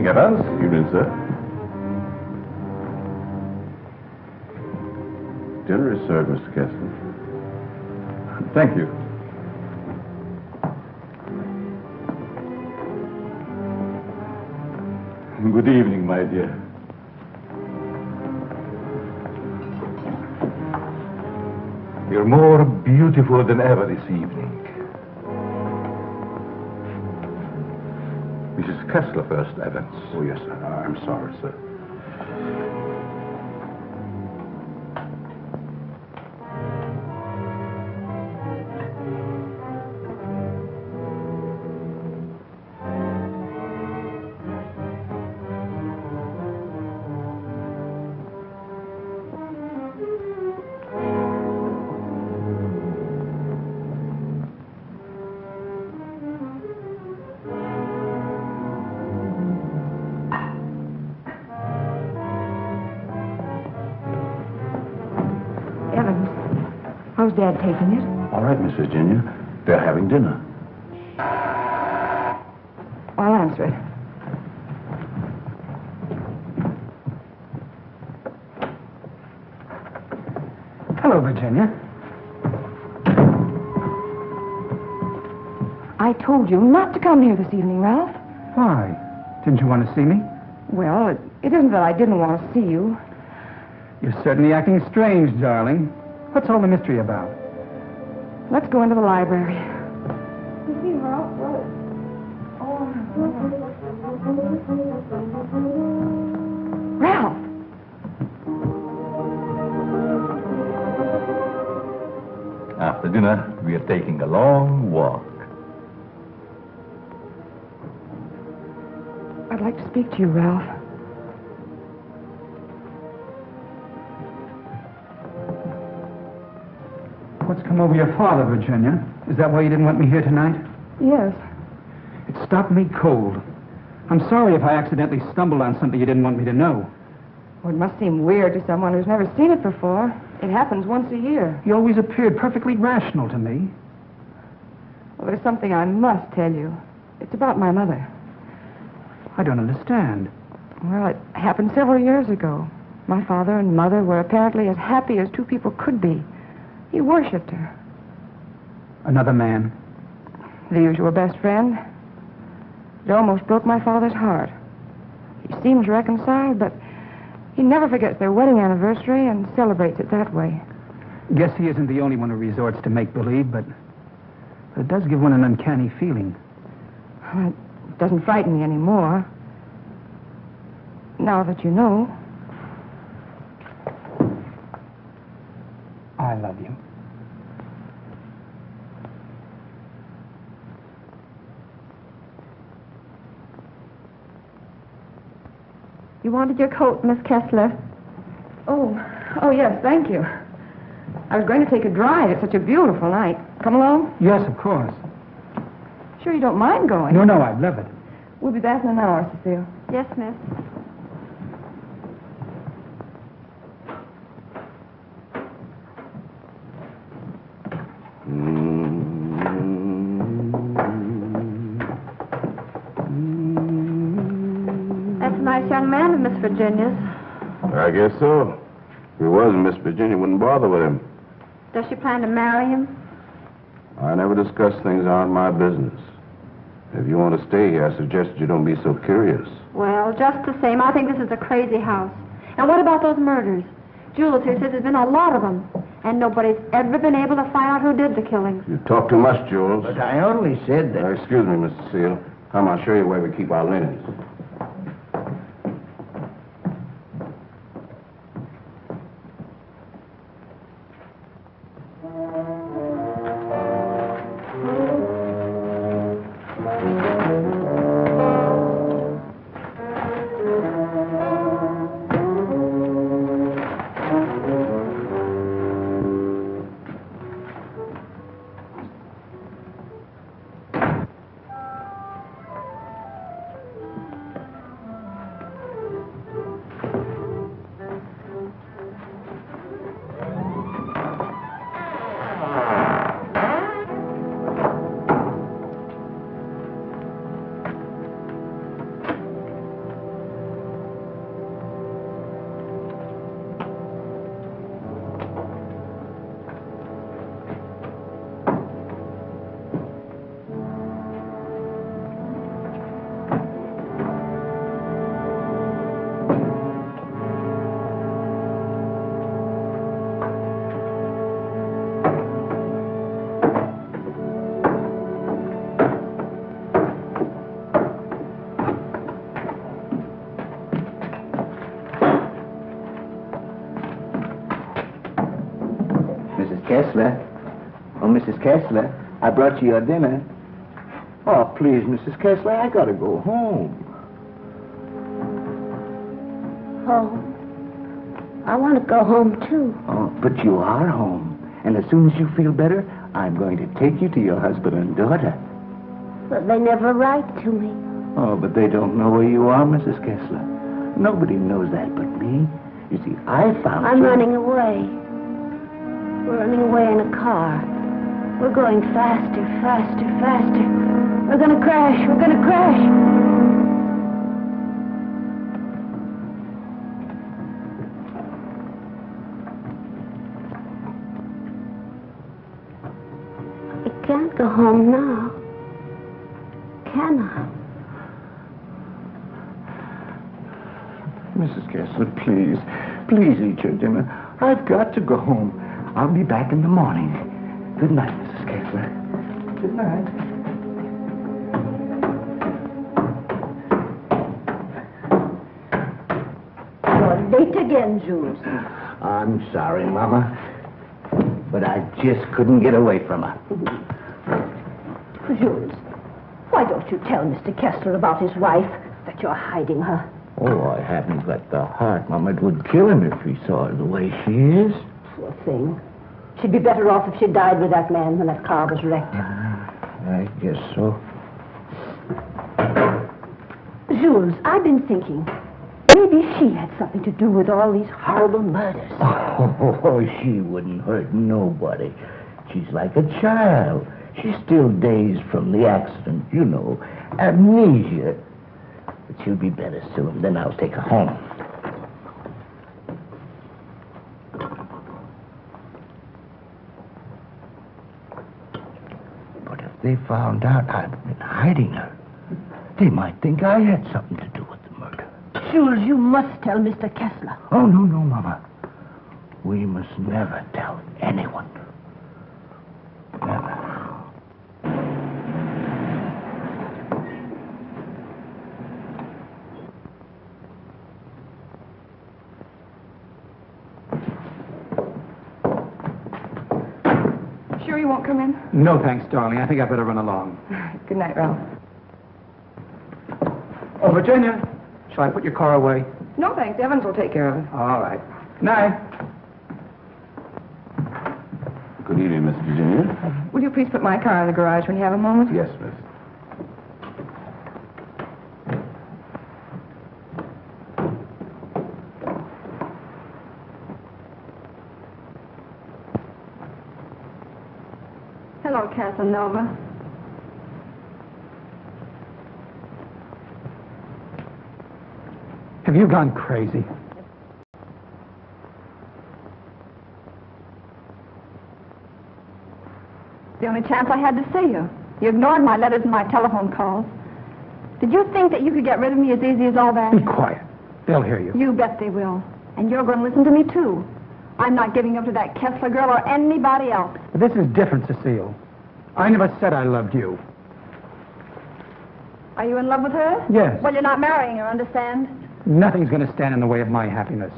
Evans. Evening, sir. Dinner is served, Mr. Kessler. Thank you. Good evening, my dear. You're more beautiful than ever this evening. Mrs. Kessler first, Evans. Oh, yes, sir. I'm sorry, sir. How's Dad taking it? All right, Miss Virginia. They're having dinner. I'll answer it. Hello, Virginia. I told you not to come here this evening, Ralph. Why? Didn't you want to see me? Well, it isn't that I didn't want to see you. You're certainly acting strange, darling. What's all the mystery about? Let's go into the library. Ralph! After dinner, we are taking a long walk. I'd like to speak to you, Ralph. What's come over your father, Virginia? Is that why you didn't want me here tonight? Yes. It stopped me cold. I'm sorry if I accidentally stumbled on something you didn't want me to know. Well, it must seem weird to someone who's never seen it before. It happens once a year. You always appeared perfectly rational to me. Well, there's something I must tell you. It's about my mother. I don't understand. Well, it happened several years ago. My father and mother were apparently as happy as two people could be. He worshipped her. Another man? The usual best friend. It almost broke my father's heart. He seems reconciled, but he never forgets their wedding anniversary and celebrates it that way. Guess he isn't the only one who resorts to make-believe, but it does give one an uncanny feeling. Well, it doesn't frighten me anymore. Now that you know. I love you. You wanted your coat, Miss Kessler? Oh, yes, thank you. I was going to take a drive. It's such a beautiful night. Come along? Yes, of course. Sure you don't mind going? No, I'd love it. We'll be back in an hour, Cecile. Yes, miss. That's a nice young man of Miss Virginia's. I guess so. If he wasn't, Miss Virginia wouldn't bother with him. Does she plan to marry him? I never discuss things that aren't my business. If you want to stay here, I suggest you don't be so curious. Well, just the same, I think this is a crazy house. And what about those murders? Jules here says there's been a lot of them. And nobody's ever been able to find out who did the killings. You talk too much, Jules. But I only said that... Excuse me, Mr. Seal. Come, I'll show you where we keep our linens. Kessler. I brought you your dinner. Oh, please, Mrs. Kessler, I gotta go home. Home? I want to go home, too. Oh, but you are home. And as soon as you feel better, I'm going to take you to your husband and daughter. But they never write to me. Oh, but they don't know where you are, Mrs. Kessler. Nobody knows that but me. You see, I found I'm you. running away. We're running away in a car. We're going faster, faster, faster. We're gonna crash. We're gonna crash. I can't go home now. Can I? Mrs. Kessler, please. Please eat your dinner. I've got to go home. I'll be back in the morning. Good night, Mrs. Kessler. Good night. You're late again, Jules. I'm sorry, Mama. But I just couldn't get away from her. Jules, why don't you tell Mr. Kessler about his wife, that you're hiding her? Oh, I haven't got the heart, Mama. It would kill him if he saw her the way she is. Poor thing. She'd be better off if she died with that man when that car was wrecked. I guess so. Jules, I've been thinking. Maybe she had something to do with all these horrible murders. Oh, she wouldn't hurt nobody. She's like a child. She's still dazed from the accident, you know. Amnesia. But she'll be better soon. Then I'll take her home. But if they found out I'd been hiding her, they might think I had something to do with the murder. Jules, you must tell Mr. Kessler. Oh, no, Mama. We must never tell anyone. Never. Sure you won't come in? No, thanks, darling. I think I better run along. Good night, Ralph. Oh, Virginia, shall I put your car away? No, thanks. Evans will take care of it. All right. Night. Good evening, Miss Virginia. Will you please put my car in the garage when you have a moment? Yes, miss. Hello, Casanova. Have you gone crazy? The only chance I had to see you. You ignored my letters and my telephone calls. Did you think that you could get rid of me as easy as all that? Be quiet. They'll hear you. You bet they will. And you're going to listen to me, too. I'm not giving up to that Kessler girl or anybody else. But this is different, Cecile. I never said I loved you. Are you in love with her? Yes. Well, you're not marrying her, understand? Nothing's going to stand in the way of my happiness.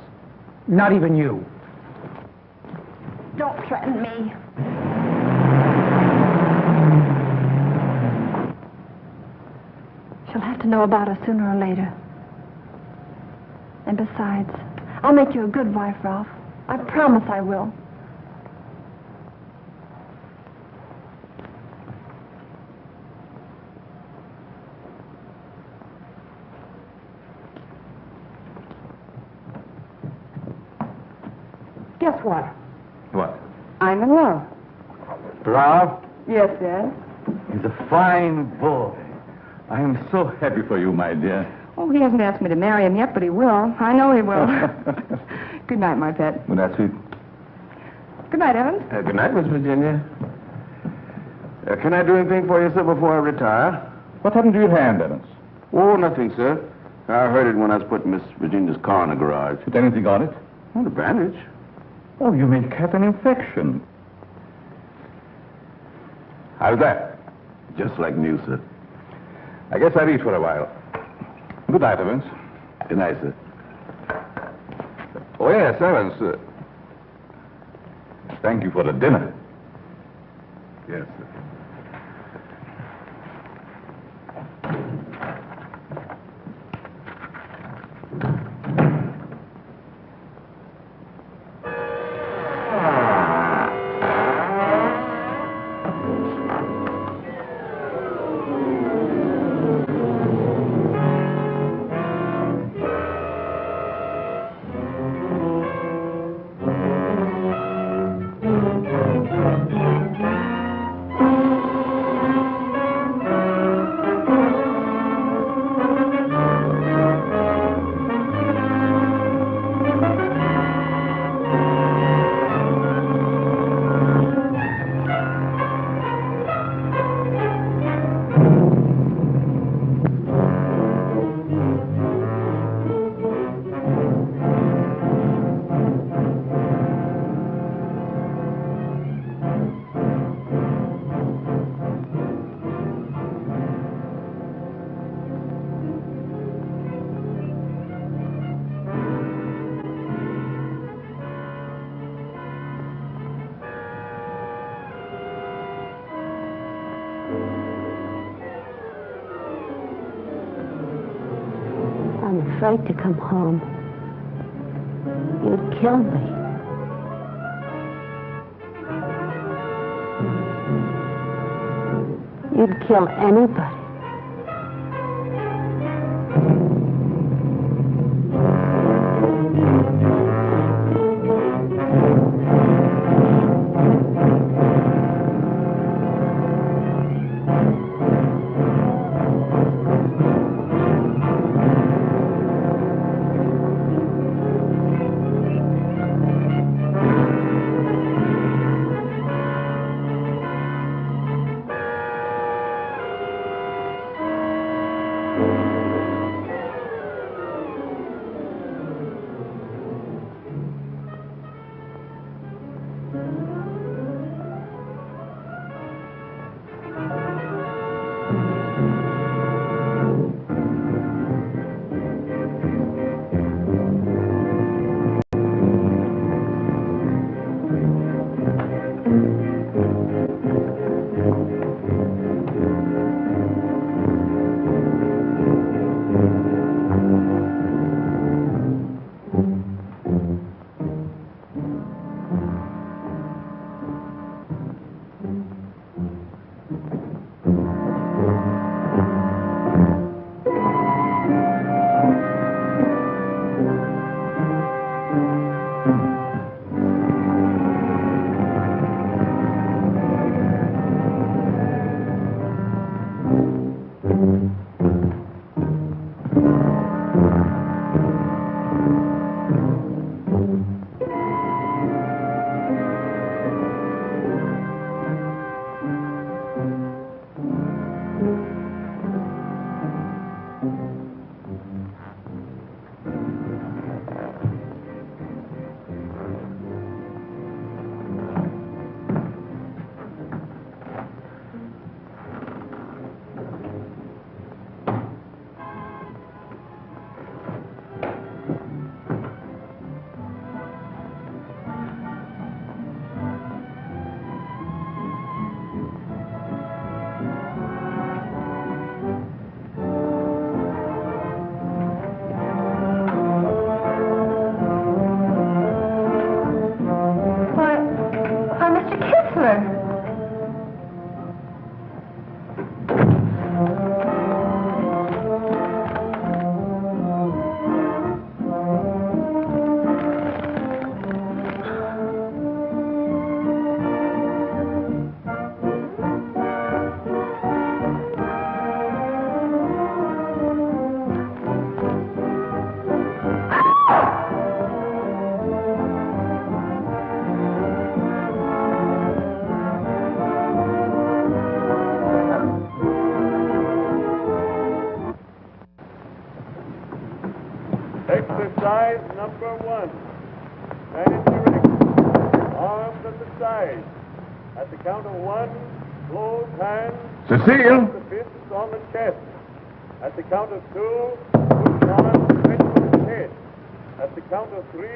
Not even you. Don't threaten me. She'll have to know about us sooner or later. And besides, I'll make you a good wife, Ralph. I promise I will. Guess what? What? I'm in love. Ralph? Yes, Dad. He's a fine boy. I am so happy for you, my dear. Oh, he hasn't asked me to marry him yet, but he will. I know he will. Good night, my pet. Well, that's sweet. Good night, Evans. Good night, Miss Virginia. Can I do anything for you, sir, before I retire? What happened to your hand, Evans? Oh, nothing, sir. I heard it when I was putting Miss Virginia's car in the garage. Put anything on it? Oh, the bandage. Oh, you may have an infection. How's that? Just like new, sir. I guess I'll eat for a while. Good night, Evans. Good night, sir. Oh, yes, Evans. Thank you for the dinner. Yes, sir. I'm afraid to come home. You'd kill me. You'd kill anybody. Exercise number 1. Stand erect. Arms at the side. At the count of 1, close hands. Cecile! The fists on the chest. At the count of 2, push arms straight to the head. At the count of 3,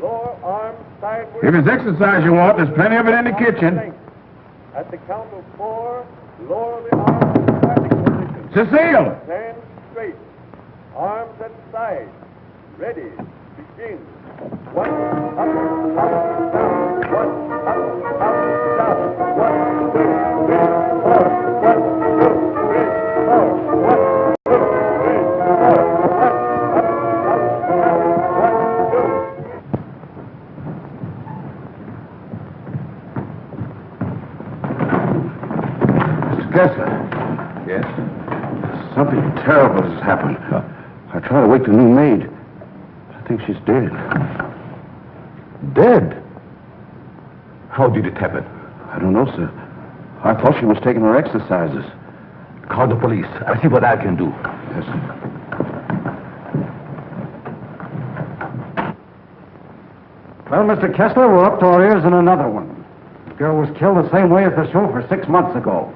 lower arms sideways. If it's exercise you want, there's plenty of it in the kitchen. At the count of 4, lower the arms to standing position. Cecile! Stand straight. Arms at side. Ready. Begin. 1, up, down. 1, up, down. 1, 2, 3, 4. 1, 2, 3, 4. 1, 2, 3, 4. 1, up, down. 1, 2. Mr. Kessler. Yes? Something terrible has happened. I tried to wake the new maid. I think she's dead. Dead? How did it happen? I don't know, sir. I thought she was taking her exercises. Call the police. I'll see what I can do. Yes, sir. Well, Mr. Kessler, we're up to our ears in another one. The girl was killed the same way as the chauffeur 6 months ago.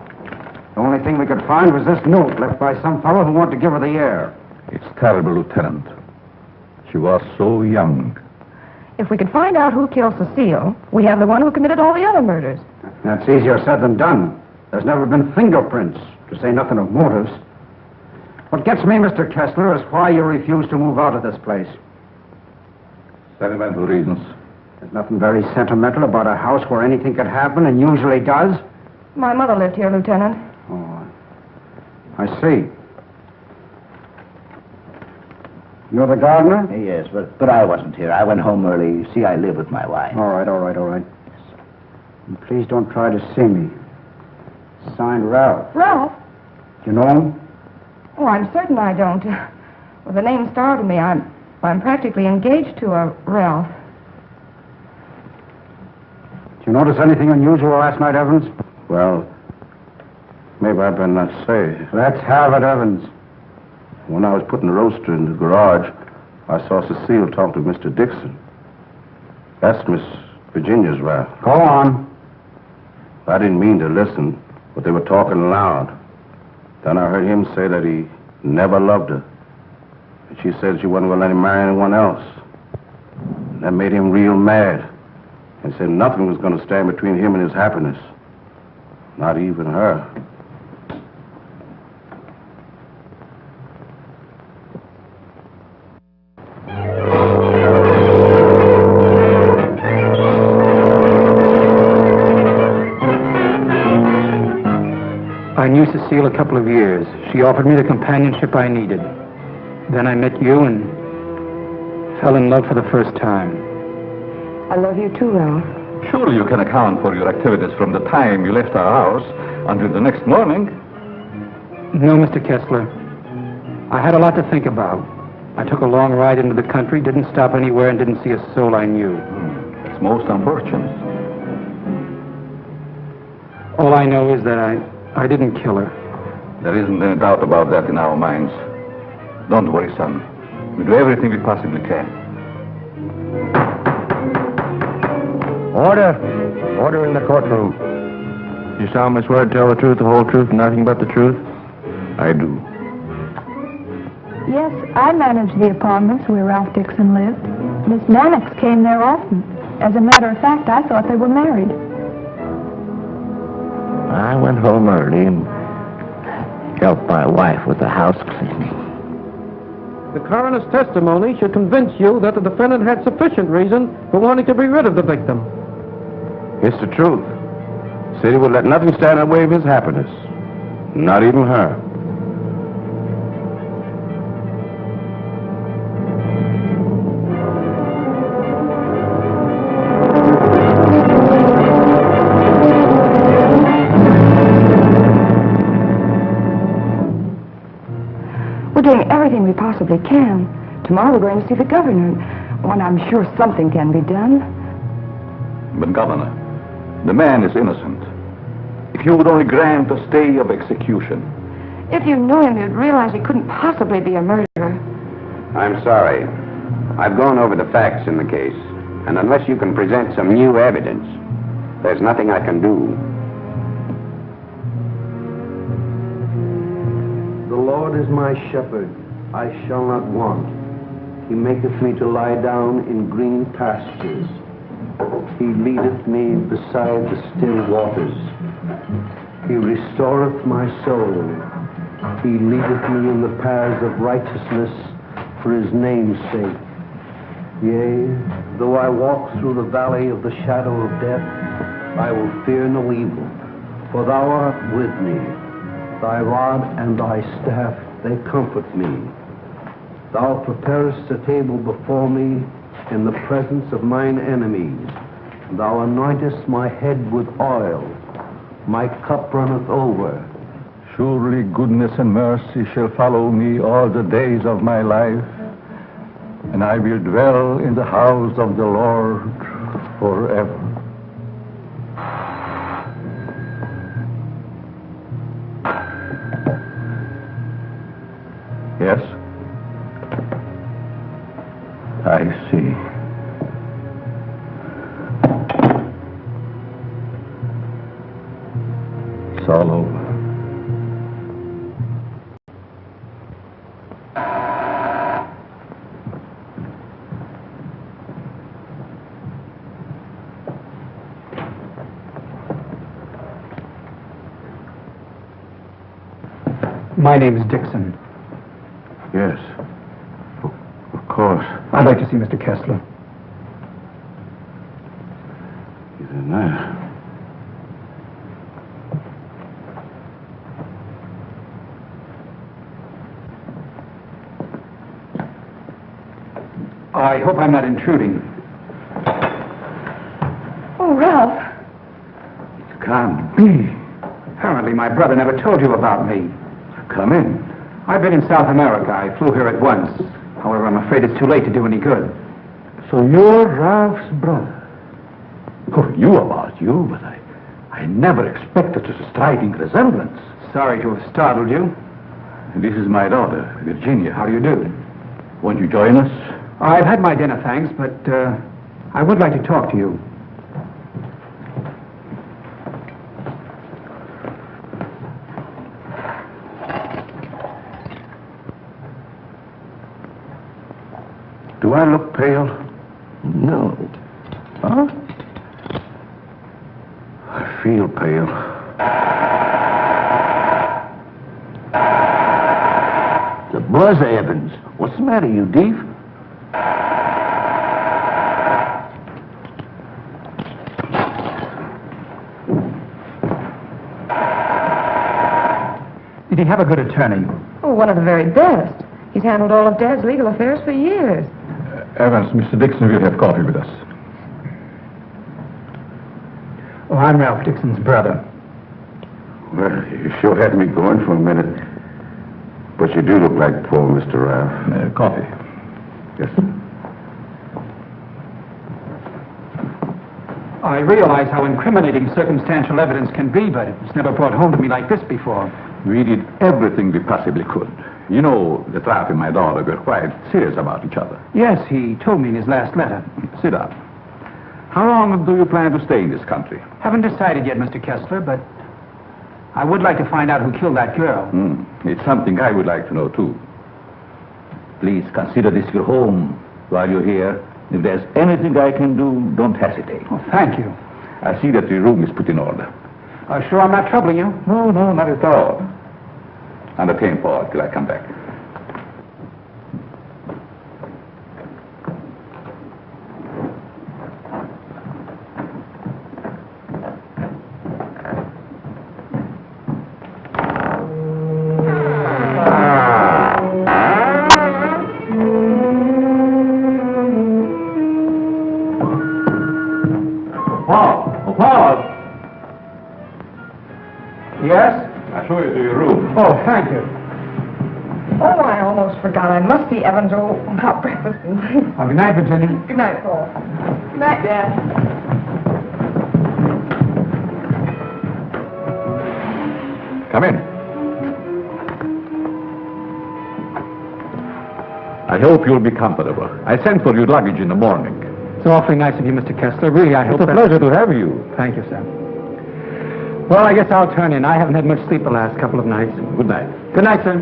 The only thing we could find was this note left by some fellow who wanted to give her the air. It's terrible, Lieutenant. She was so young. If we could find out who killed Cecile, we have the one who committed all the other murders. That's easier said than done. There's never been fingerprints, to say nothing of motives. What gets me, Mr. Kessler, is why you refuse to move out of this place. Sentimental reasons. There's nothing very sentimental about a house where anything could happen and usually does. My mother lived here, Lieutenant. Oh, I see. You're the gardener? Yes, but I wasn't here. I went home early. You see, I live with my wife. All right. And please don't try to see me. Signed Ralph. Ralph? Do you know him? Oh, I'm certain I don't. Well, the name startled me. I'm practically engaged to a Ralph. Did you notice anything unusual last night, Evans? Well, maybe I better not say. Let's have it, Evans. When I was putting the roaster in the garage, I saw Cecile talk to Mr. Dixon. That's Miss Virginia's Ralph. Go on. I didn't mean to listen, but they were talking loud. Then I heard him say that he never loved her. And she said she wasn't going to let him marry anyone else. And that made him real mad. And said nothing was going to stand between him and his happiness. Not even her. I knew Cecile a couple of years. She offered me the companionship I needed. Then I met you and fell in love for the first time. I love you too, Ralph. Surely you can account for your activities from the time you left our house until the next morning. No, Mr. Kessler. I had a lot to think about. I took a long ride into the country, didn't stop anywhere, and didn't see a soul I knew. It's most unfortunate. All I know is that I didn't kill her. There isn't any doubt about that in our minds. Don't worry, son. We do everything we possibly can. Order! Order in the courtroom. You solemnly swear to tell the truth, the whole truth, and nothing but the truth? I do. Yes, I managed the apartments where Ralph Dixon lived. Miss Mannix came there often. As a matter of fact, I thought they were married. I went home early and helped my wife with the house cleaning. The coroner's testimony should convince you that the defendant had sufficient reason for wanting to be rid of the victim. It's the truth. Said he would let nothing stand in the way of his happiness. Not even her. We're doing everything we possibly can. Tomorrow we're going to see the governor. Oh, and I'm sure something can be done. But, Governor, the man is innocent. If you would only grant a stay of execution. If you knew him, you'd realize he couldn't possibly be a murderer. I'm sorry. I've gone over the facts in the case, and unless you can present some new evidence, there's nothing I can do. The Lord is my shepherd, I shall not want. He maketh me to lie down in green pastures. He leadeth me beside the still waters. He restoreth my soul. He leadeth me in the paths of righteousness for his name's sake. Yea, though I walk through the valley of the shadow of death, I will fear no evil, for thou art with me. Thy rod and thy staff, they comfort me. Thou preparest a table before me in the presence of mine enemies. Thou anointest my head with oil. My cup runneth over. Surely goodness and mercy shall follow me all the days of my life, and I will dwell in the house of the Lord forever. Yes? I see. It's all over. My name is Dixon. Yes. Of course. I'd like to see Mr. Kessler. He's in there. I hope I'm not intruding. Oh, Ralph. It can't be. Apparently my brother never told you about me. Come in. I've been in South America. I flew here at once. However, I'm afraid it's too late to do any good. So you're Ralph's brother. Oh, you about you, but I never expected such a striking resemblance. Sorry to have startled you. This is my daughter, Virginia. How do you do? Won't you join us? I've had my dinner, thanks, but I would like to talk to you. Do I look pale? No. Huh? I feel pale. The buzz, Evans. What's the matter, you deef? Did he have a good attorney? Oh, one of the very best. He's handled all of Dad's legal affairs for years. Evans, Mr. Dixon will have coffee with us. Oh, I'm Ralph Dixon's brother. Well, you sure had me going for a minute. But you do look like poor Mr. Ralph. Coffee. Yes, sir. I realize how incriminating circumstantial evidence can be, but it's never brought home to me like this before. We did everything we possibly could. You know, that Ralph and my daughter were quite serious about each other. Yes, he told me in his last letter. Sit down. How long do you plan to stay in this country? Haven't decided yet, Mr. Kessler, but I would like to find out who killed that girl. It's something I would like to know, too. Please consider this your home while you're here. If there's anything I can do, don't hesitate. Oh, thank you. I see that your room is put in order. Sure I'm not troubling you? No, not at all. Entertain Paul till I come back. Paul! Yes? I'll show you to your room. Oh, thank you. Oh, I almost forgot. I must see Evans about breakfast. Oh, good night, Virginia. Good night, Paul. Good night, Dad. Come in. I hope you'll be comfortable. I sent for your luggage in the morning. It's awfully nice of you, Mr. Kessler. Really, I hope It's a pleasure to have you. Thank you, sir. Well, I guess I'll turn in. I haven't had much sleep the last couple of nights. Good night. Good night, sir.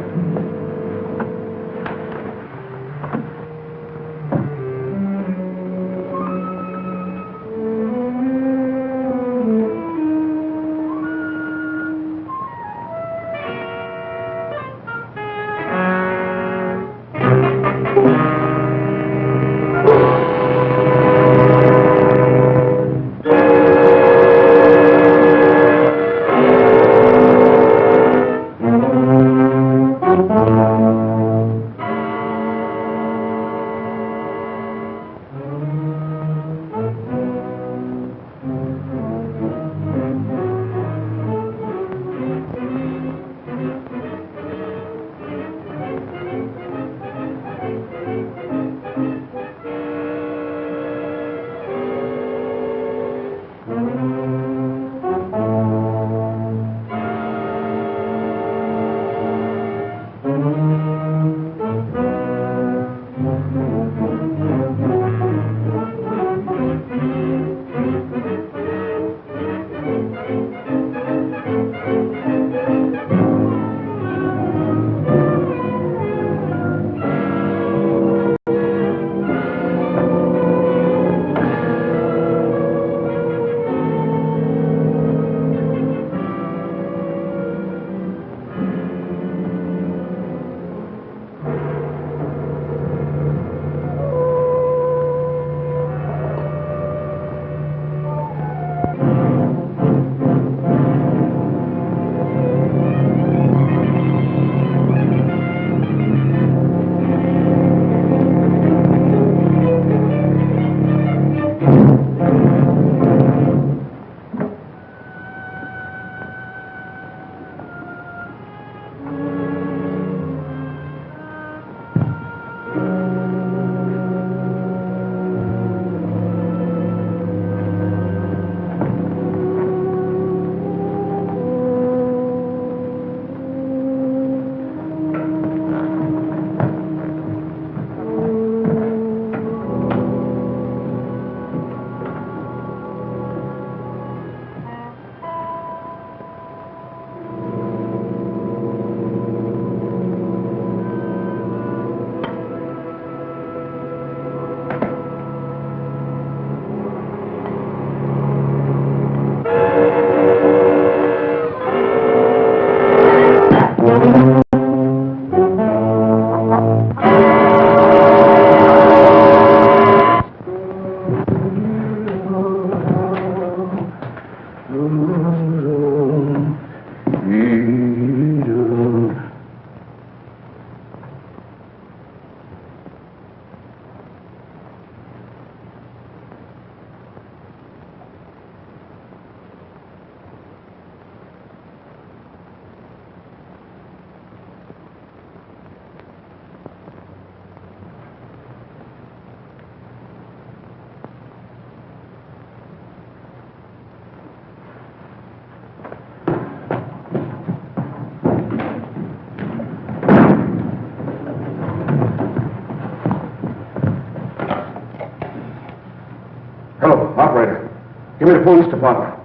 me to police department.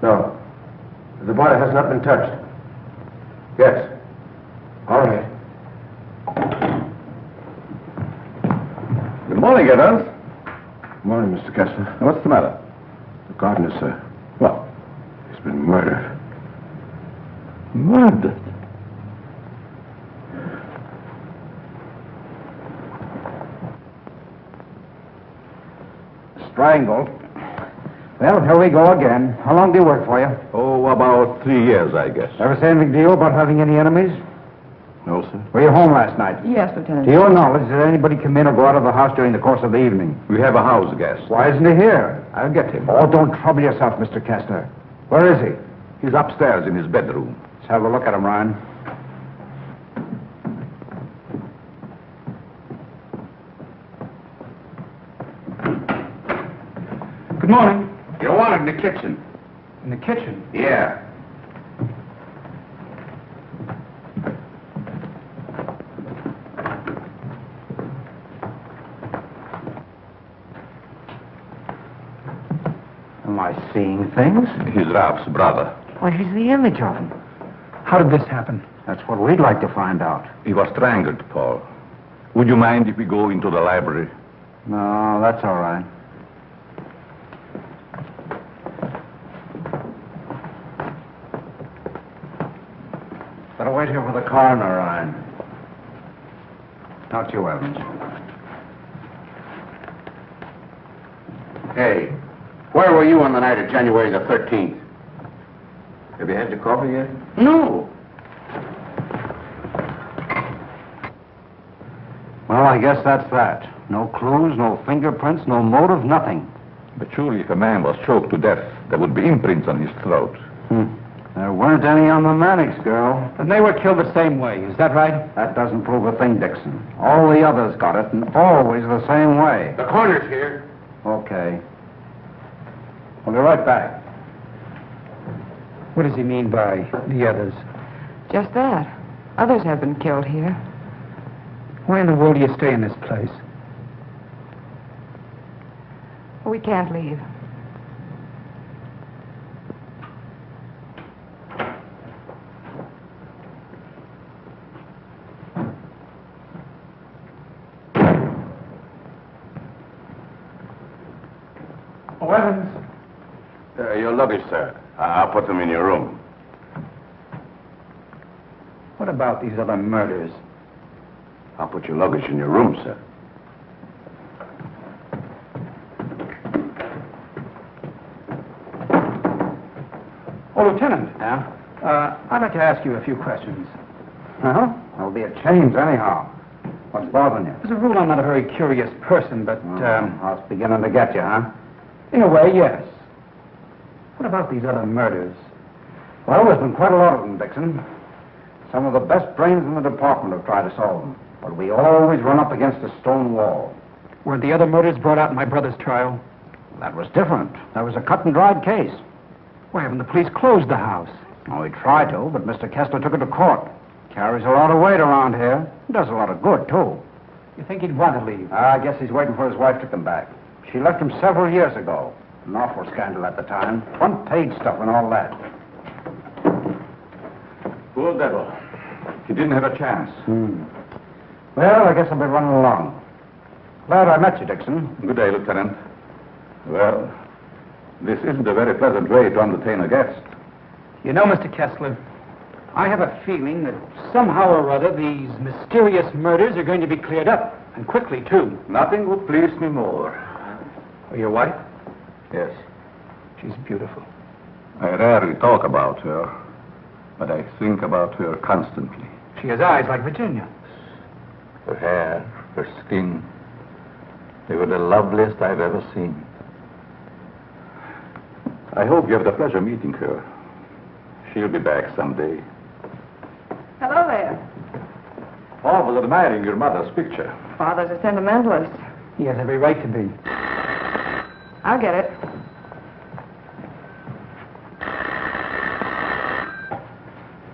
No. The body has not been touched. Yes. All right. Good morning, Evans. Good morning, Mr. Kessler. What's the matter? The gardener, sir. What? He's been murdered. Murdered? Strangled. Well, here we go again. How long do you work for you? Oh, about 3 years, I guess. Ever say anything to you about having any enemies? No, sir. Were you home last night? Yes, Lieutenant. To your knowledge, did anybody come in or go out of the house during the course of the evening? We have a house guest. Why isn't he here? I'll get him. Oh, don't trouble yourself, Mr. Kessler. Where is he? He's upstairs in his bedroom. Let's have a look at him, Ryan. Good morning. You're wanted in the kitchen. In the kitchen? Yeah. Am I seeing things? He's Ralph's brother. Why, he's the image of him. How did this happen? That's what we'd like to find out. He was strangled, Paul. Would you mind if we go into the library? No, that's all right. Better wait here for the coroner, Ryan. Not you, Evans. Hey, where were you on the night of January the 13th? Have you had your coffee yet? No. Well, I guess that's that. No clues, no fingerprints, no motive, nothing. But surely if a man was choked to death, there would be imprints on his throat. There weren't any on the Mannix girl. And they were killed the same way, is that right? That doesn't prove a thing, Dixon. All the others got it, and always the same way. The coroner's here. Okay. We'll be right back. What does he mean by the others? Just that. Others have been killed here. Why in the world do you stay in this place? We can't leave. Oh, Evans. Your luggage, sir. I'll put them in your room. What about these other murders? I'll put your luggage in your room, sir. Oh, Lieutenant. Yeah? I'd like to ask you a few questions. Uh-huh. There'll be a change anyhow. What's bothering you? As a rule, I'm not a very curious person, but, I was beginning to get you, huh? in a way, yes. What about these other murders? Well, there's been quite a lot of them, Dixon. Some of the best brains in the department have tried to solve them. But we always run up against a stone wall. Were the other murders brought out in my brother's trial? That was different. That was a cut-and-dried case. Why haven't the police closed the house? Oh, we tried to, but Mr. Kessler took it to court. Carries a lot of weight around here. Does a lot of good, too. You think he'd want to leave? I guess he's waiting for his wife to come back. She left him several years ago. An awful scandal at the time. Front-page stuff and all that. Poor devil. He didn't have a chance. Well, I guess I'll be running along. Glad I met you, Dixon. Good day, Lieutenant. Well, this isn't a very pleasant way to entertain a guest. You know, Mr. Kessler, I have a feeling that somehow or other these mysterious murders are going to be cleared up, and quickly, too. Nothing would please me more. Your wife? Yes. She's beautiful. I rarely talk about her, but I think about her constantly. She has eyes like Virginia. Her hair, her skin, they were the loveliest I've ever seen. I hope you have the pleasure meeting her. She'll be back someday. Hello there. Paul was admiring your mother's picture. Father's a sentimentalist. He has every right to be. I'll get it.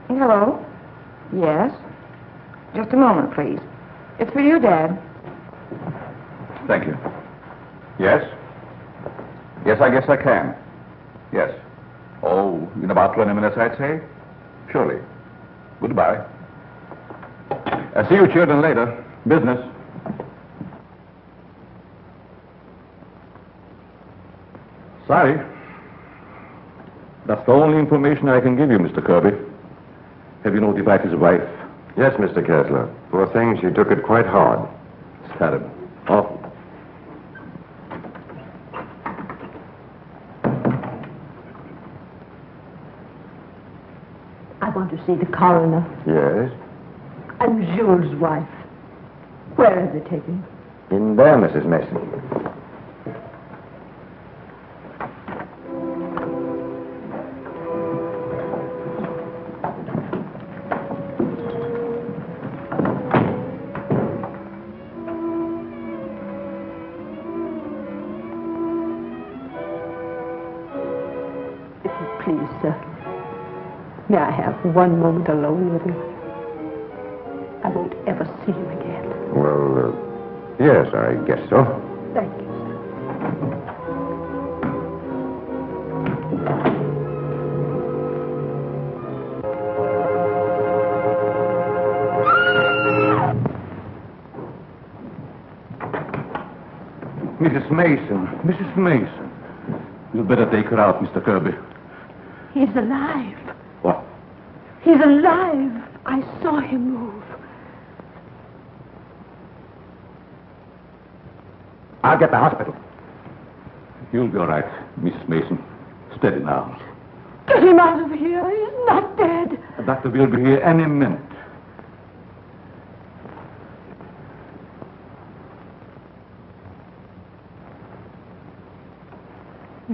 Hello? Yes? Just a moment, please. It's for you, Dad. Thank you. Yes? Yes, I guess I can. Yes. Oh, in about 20 minutes, I'd say. Surely. Goodbye. I'll see you children later. Business. Sorry. That's the only information I can give you, Mr. Kirby. Have you notified his wife? Yes, Mr. Kessler. Poor thing, she took it quite hard. It's terrible. Awful. I want to see the coroner. Yes? I'm Jules' wife. Where is it taken? In there, Mrs. Mason. Please, sir. May I have one moment alone with him? I won't ever see him again. Well, yes, I guess so. Thank you, sir. Mrs. Mason. Mrs. Mason. You'd better take her out, Mr. Kirby. He's alive. What? He's alive. I saw him move. I'll get the hospital. You'll be all right, Mrs. Mason. Steady now. Get him out of here. He's not dead. The doctor will be here any minute.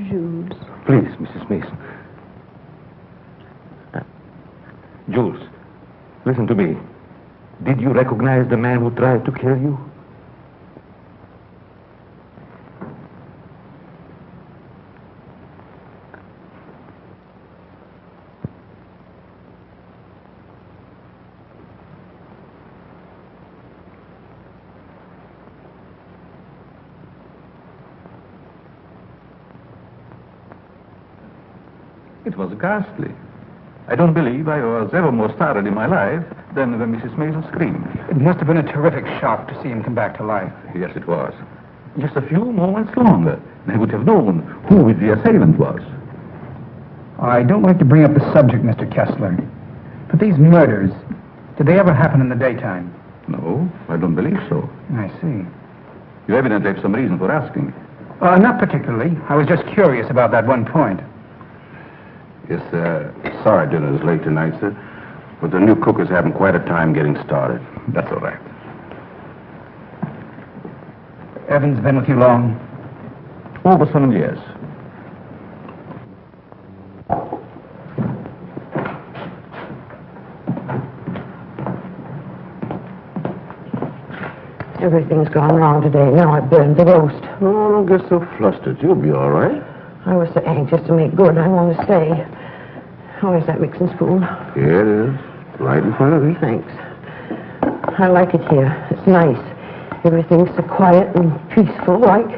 Jules. Please, Mrs. Mason. Jules, listen to me. Did you recognize the man who tried to kill you? It was ghastly. I don't believe I was ever more startled in my life than when Mrs. Mason screamed. It must have been a terrific shock to see him come back to life. Yes, it was. Just a few moments longer, and I would have known who the assailant was. I don't like to bring up the subject, Mr. Kessler, but these murders, did they ever happen in the daytime? No, I don't believe so. I see. You evidently have some reason for asking. Not particularly. I was just curious about that one point. Yes, sorry dinner's late tonight, sir. But the new cook is having quite a time getting started. That's all right. Evans been with you long? Over 7 years. Everything's gone wrong today. Now I burned the roast. Oh, don't get so flustered. You'll be all right. I was so anxious to make good, I want to stay. Where's that mixing spoon? Here it is. Right in front of you. Thanks. I like it here. It's nice. Everything's so quiet and peaceful, like.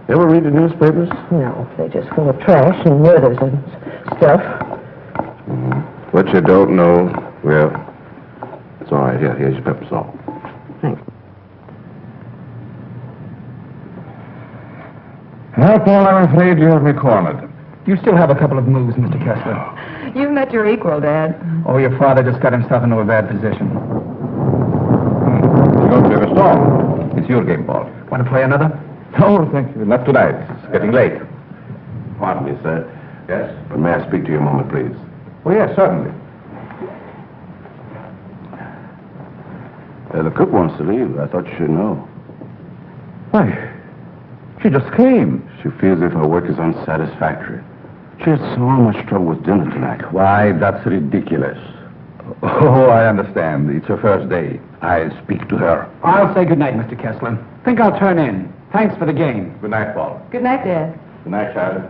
Ever read the newspapers? No, they're just full of trash and murders and stuff. What you don't know, well, it's all right. Here's your pepper salt. Thanks. Well, Paul, I'm afraid you have me cornered. You still have a couple of moves, Mr. Kessler. You've met your equal, Dad. Oh, your father just got himself into a bad position. You don't take a stall. It's your game, Paul. Want to play another? No, thank you. Not tonight. It's getting late. Pardon me, sir. Yes? But may I speak to you a moment, please? Oh, yes, certainly. The cook wants to leave. I thought you should know. Why? She just came. She feels as if her work is unsatisfactory. She had so much trouble with dinner tonight. Why, that's ridiculous. Oh, I understand. It's her first day. I'll speak to her. I'll say good night, Mr. Kessler. Think I'll turn in. Thanks for the game. Good night, Paul. Good night, Dad. Good night, Charlie.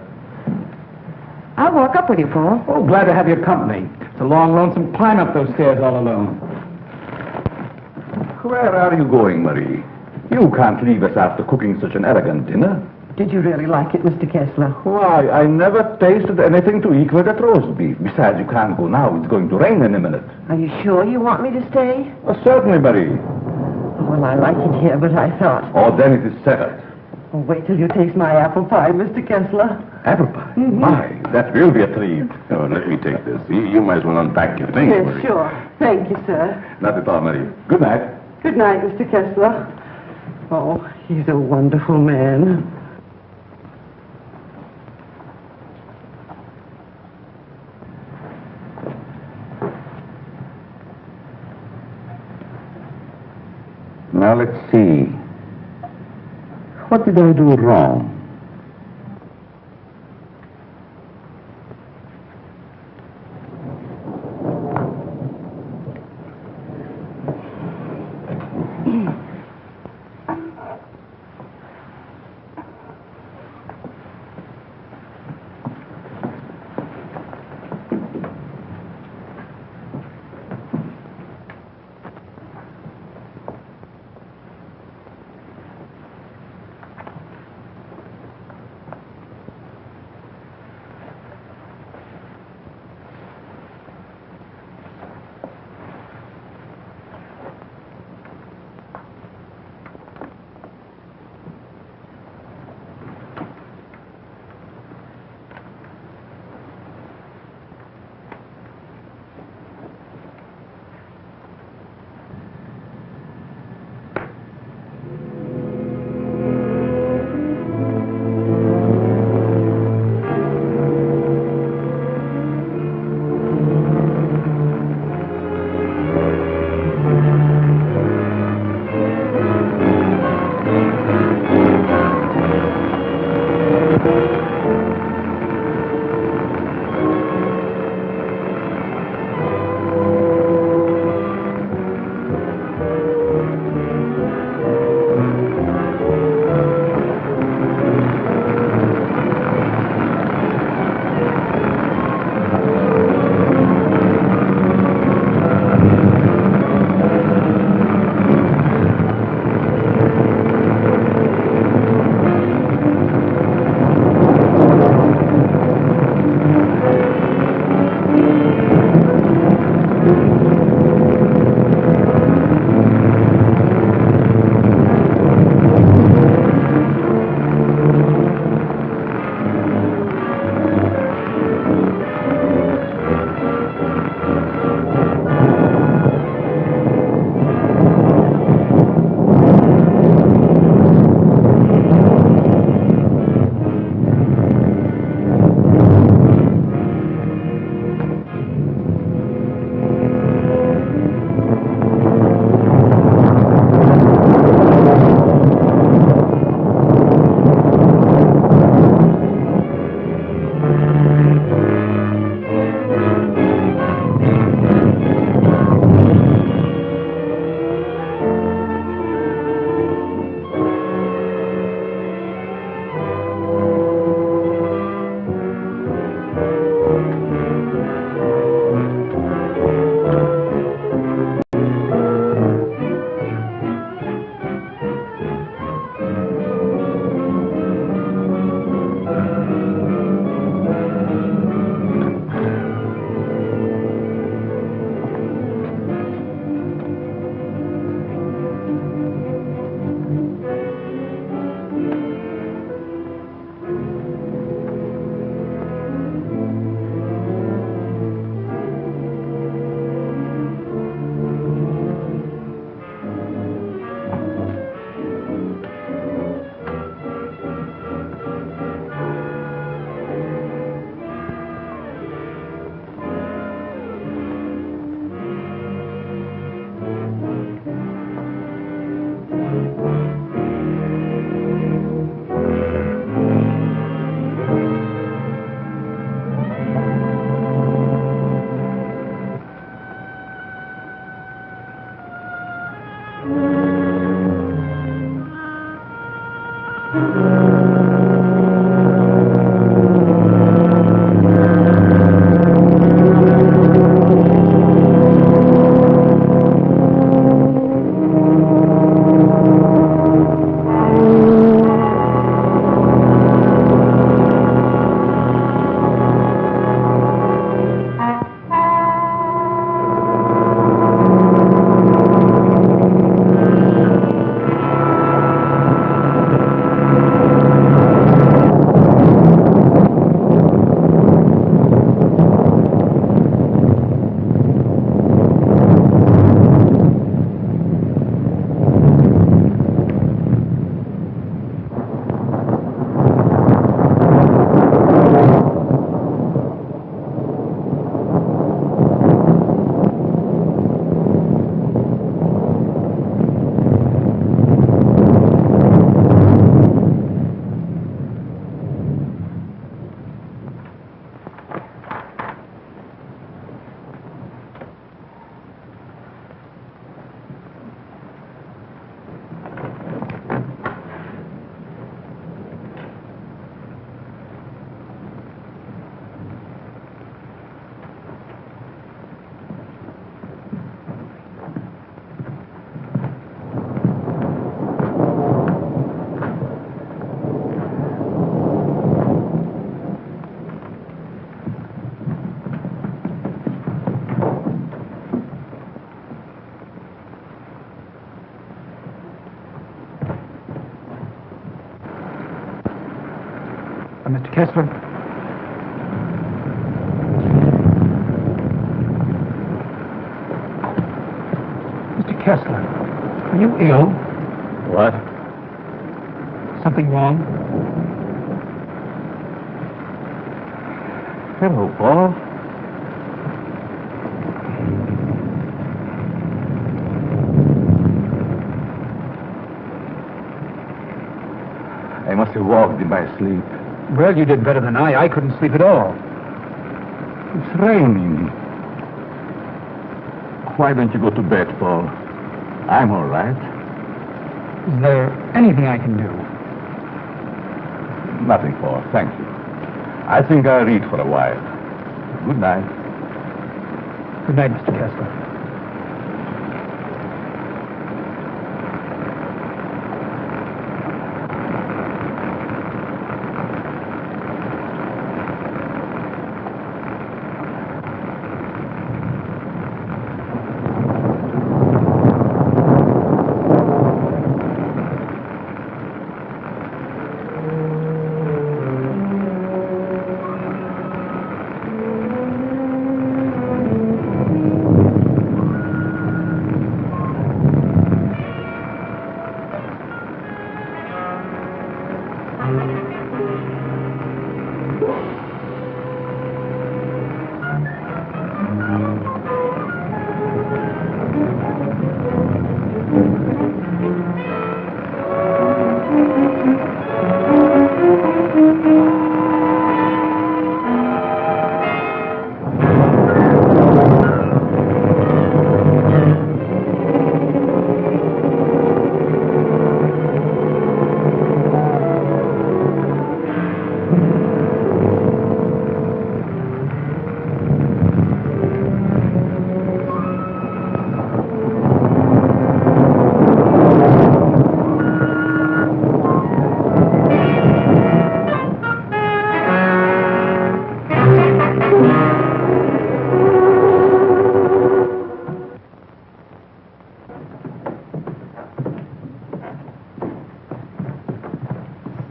I'll walk up with you, Paul. Oh, glad to have your company. It's a long, lonesome climb up those stairs all alone. Where are you going, Marie? You can't leave us after cooking such an elegant dinner. Did you really like it, Mr. Kessler? Why, I never tasted anything to equal that roast beef. Besides, you can't go now. It's going to rain in a minute. Are you sure you want me to stay? Certainly, Marie. Well, I like it here, but I thought... Oh, then it is settled. Oh, wait till you taste my apple pie, Mr. Kessler. Apple pie? My, that will be a treat. Oh, let me take this. You might as well unpack your things, Yes, Marie. sure. Thank you, sir. Not at all, Marie. Good night. Good night, Mr. Kessler. Oh, he's a wonderful man. Now, let's see. What did I do wrong? Mr. Kessler. Mr. Kessler, are you ill? What? Something wrong? Hello, Paul. I must have walked in my sleep. Well, you did better than I. I couldn't sleep at all. It's raining. Why don't you go to bed, Paul? I'm all right. Is there anything I can do? Nothing, Paul. Thank you. I think I'll read for a while. Good night. Good night, Mr. Kessler.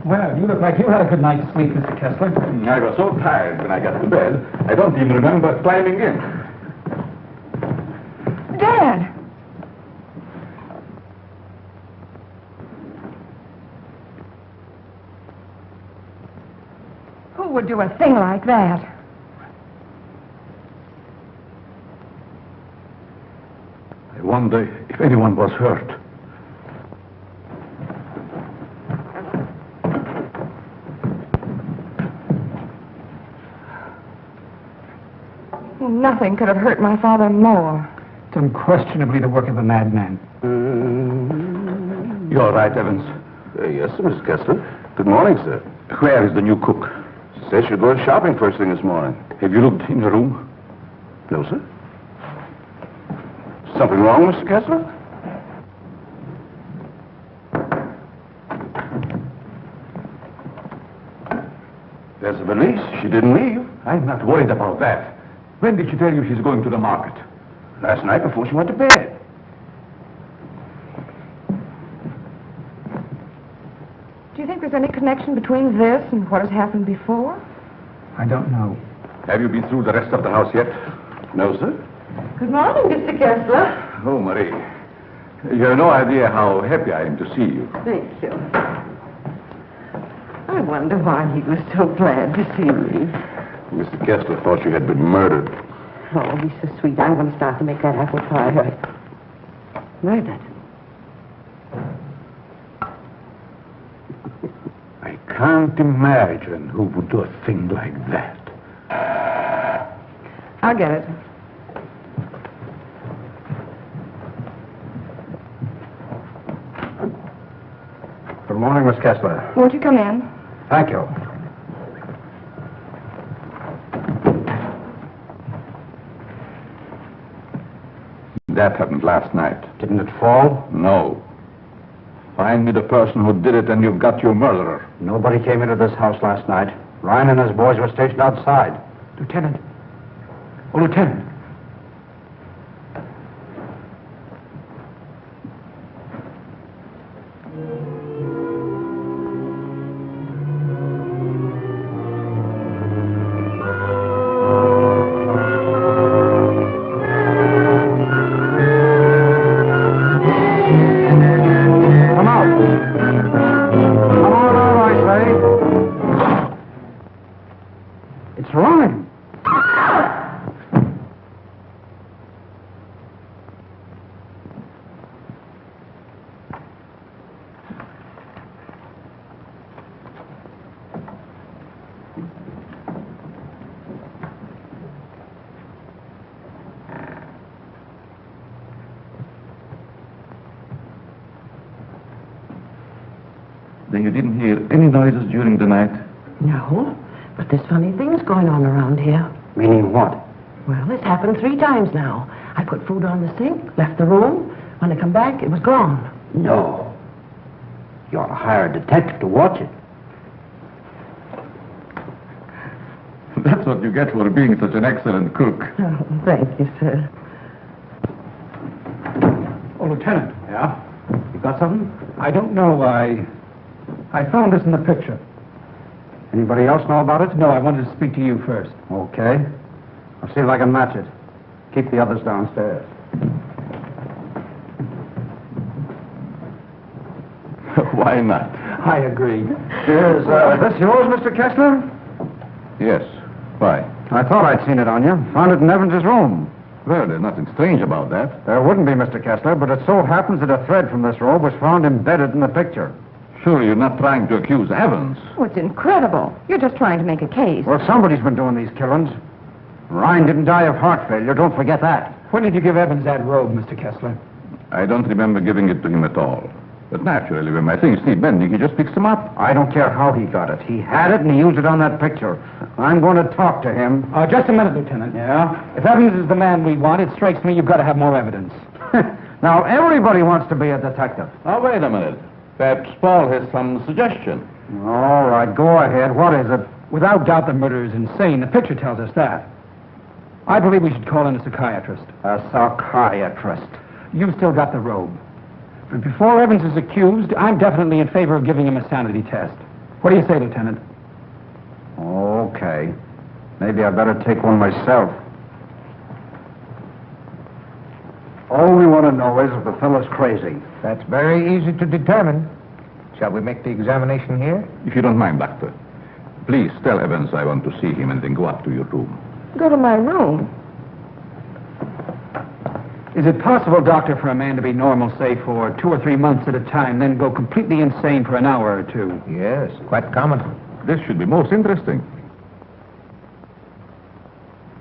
Well, you look like you had a good night's sleep, Mr. Kessler. I was so tired when I got to bed, I don't even remember climbing in. Dad! Who would do a thing like that? I wonder if anyone was hurt. Nothing could have hurt my father more. It's unquestionably the work of a madman. You're right, Evans. Yes, sir, Mr. Kessler. Good morning, sir. Where is the new cook? She said she'll go shopping first thing this morning. Have you looked in the room? No, sir. Something wrong, Mr. Kessler? There's a valise. She didn't leave. I'm not worried about that. When did she tell you she's going to the market? Last night before she went to bed. Do you think there's any connection between this and what has happened before? I don't know. Have you been through the rest of the house yet? No, sir. Good morning, Mr. Kessler. Oh, Marie. You have no idea how happy I am to see you. Thank you. I wonder why he was so glad to see me. Mr. Kessler thought you had been murdered. Oh, he's so sweet. I'm going to start to make that apple pie. Murdered. I can't imagine who would do a thing like that. I'll get it. Good morning, Miss Kessler. Won't you come in? Thank you. That happened last night. Didn't it fall? No. Find me the person who did it and you've got your murderer. Nobody came into this house last night. Ryan and his boys were stationed outside. Lieutenant. Oh, Lieutenant. Then you didn't hear any noises during the night? No, but there's funny things going on around here. Meaning what? Well, this happened 3 times now. I put food on the sink, left the room. When I come back, it was gone. No. You ought to hire a detective to watch it. That's what you get for being such an excellent cook. Oh, thank you, sir. Oh, Lieutenant. Yeah? You got something? I don't know. I found this in the picture. Anybody else know about it? No, I wanted to speak to you first. Okay. I'll see if I can match it. Keep the others downstairs. Why not? I agree. Is this yours, Mr. Kessler? Yes. Why? I thought I'd seen it on you. Found it in Evans's room. Well, there's nothing strange about that. There wouldn't be, Mr. Kessler, but it so happens that a thread from this robe was found embedded in the picture. Surely you're not trying to accuse Evans. Oh, it's incredible. You're just trying to make a case. Well, somebody's been doing these killings. Ryan didn't die of heart failure. Don't forget that. When did you give Evans that robe, Mr. Kessler? I don't remember giving it to him at all. But naturally, when my things need mending, he just picks them up. I don't care how he got it. He had it and he used it on that picture. I'm going to talk to him. Just a minute, Lieutenant. Yeah? If Evans is the man we want, it strikes me you've got to have more evidence. Now, everybody wants to be a detective. Now, wait a minute. Perhaps Paul has some suggestion. All right, go ahead. What is it? Without doubt, the murder is insane. The picture tells us that. I believe we should call in a psychiatrist. A psychiatrist. You've still got the robe. But before Evans is accused, I'm definitely in favor of giving him a sanity test. What do you say, Lieutenant? Okay. Maybe I better take one myself. All we want to know is if the fellow's crazy. That's very easy to determine. Shall we make the examination here? If you don't mind, Doctor. Please tell Evans I want to see him and then go up to your room. Go to my room. Is it possible, Doctor, for a man to be normal, say, for 2 or 3 months at a time, then go completely insane for an hour or 2? Yes, quite common. This should be most interesting.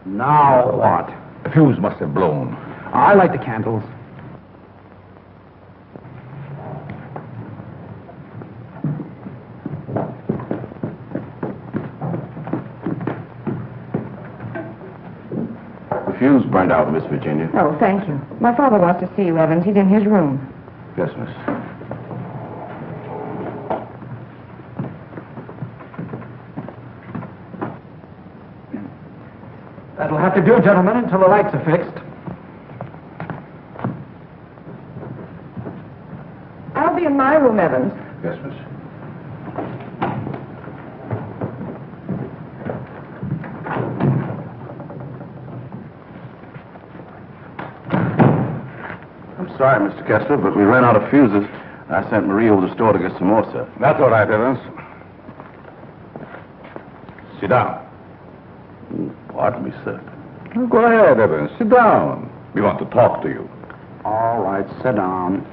Now what? The fuse must have blown. I light the candles. The fuse burned out, Miss Virginia. Oh, thank you. My father wants to see you, Evans. He's in his room. Yes, miss. That'll have to do, gentlemen, until the lights are fixed. I'll be in my room, Evans. Yes, miss. I'm sorry, Mr. Kessler, but we ran out of fuses. I sent Marie over to the store to get some more, sir. That's all right, Evans. Sit down. Pardon me, sir. Oh, go ahead, Evans. Sit down. We want to talk to you. All right, sit down.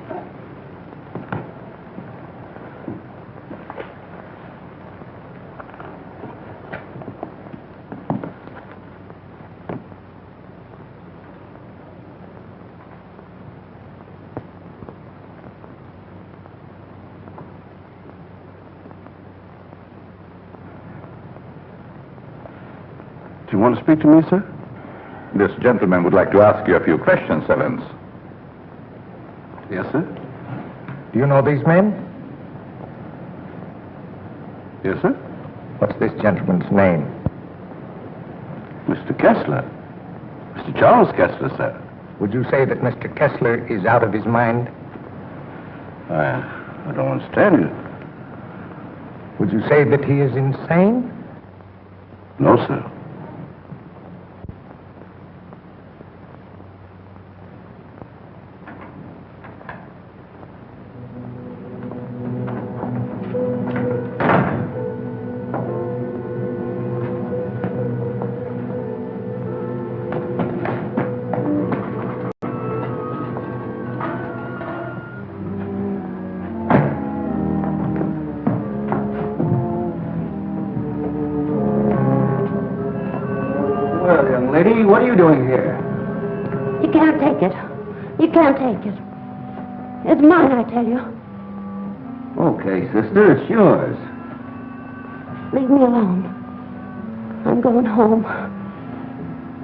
Do you want to speak to me, sir? This gentleman would like to ask you a few questions, Evans. Yes, sir. Do you know these men? Yes, sir. What's this gentleman's name? Mr. Kessler. Mr. Charles Kessler, sir. Would you say that Mr. Kessler is out of his mind? I don't understand you. Would you say that he is insane? No, sir. Well, young lady, what are you doing here? You can't take it. You can't take it. It's mine, I tell you. Okay, sister, it's yours. Leave me alone. I'm going home.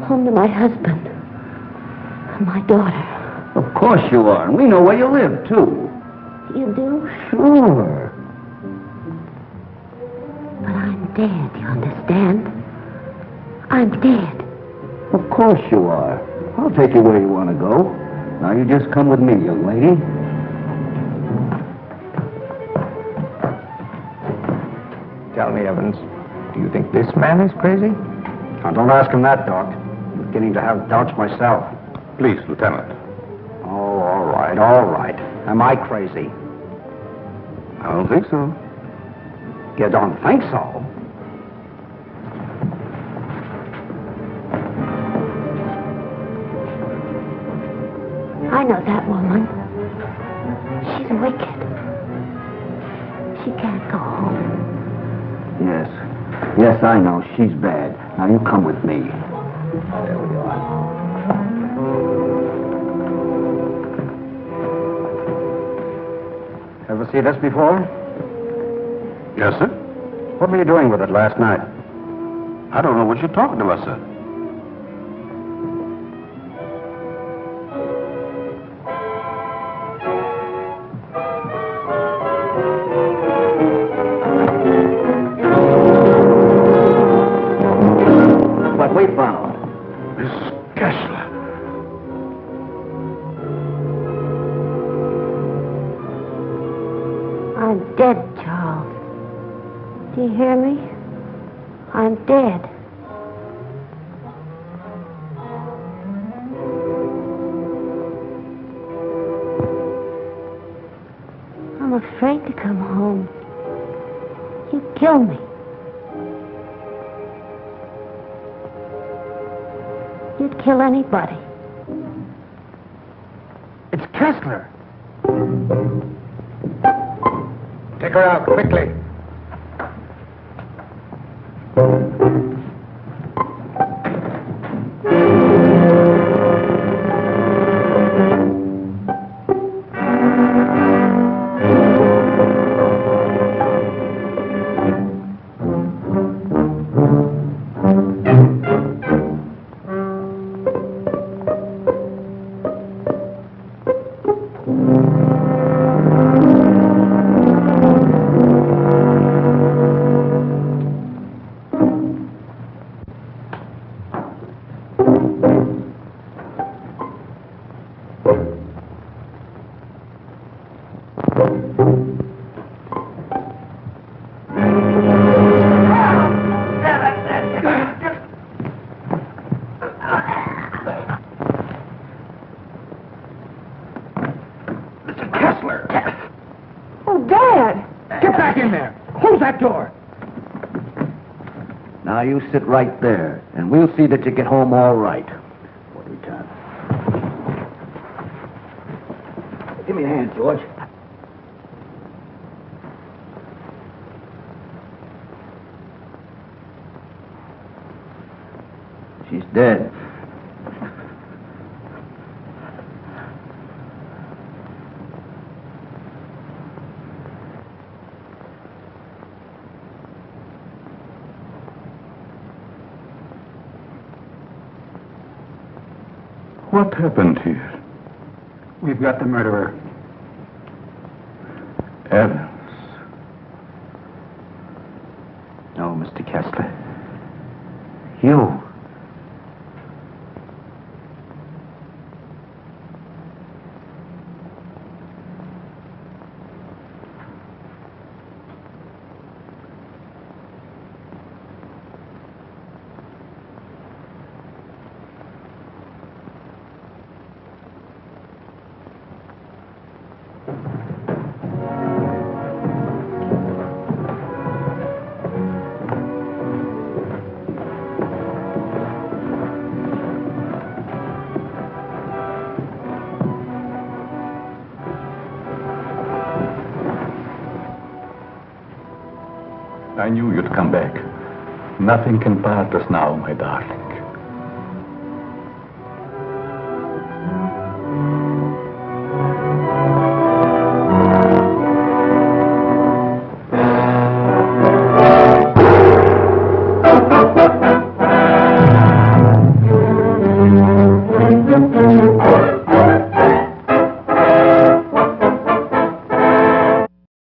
Home to my husband. And my daughter. Of course you are, and we know where you live, too. You do? Sure. But I'm dead, you understand? I'm dead. Of course you are. I'll take you where you want to go. Now you just come with me, young lady. Tell me, Evans, do you think this man is crazy? Now, don't ask him that, Doc. I'm beginning to have doubts myself. Please, Lieutenant. Oh, all right, all right. Am I crazy? I don't think so. You don't think so? I know that woman. She's wicked. She can't go home. Yes. Yes, I know. She's bad. Now, you come with me. There we are. Ever see this before? Yes, sir. What were you doing with it last night? I don't know what you're talking about, sir. What we found. Miss Kessler. I'm dead, Charles. Do you hear me? I'm dead. I'm afraid to come home. You'd kill me. You'd kill anybody. It's Kessler. Take her out, quickly. Now you sit right there, and we'll see that you get home all right. What do we got? Give me a hand, George. She's dead. What happened here? We've got the murderer. Evans. No, Mr. Kessler. You. I knew you'd come back. Nothing can part us now, my darling.